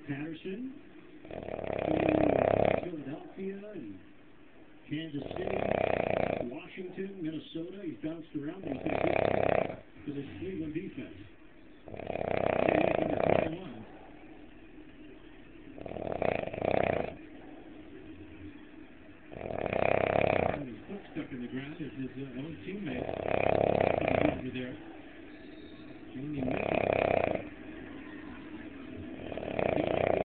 Patterson to Philadelphia and Kansas City, Washington, Minnesota. He's bounced around, but he's been good for this Cleveland defense. He's number 21. And his foot stuck in the ground as his own teammate over there. Jamie Mitchell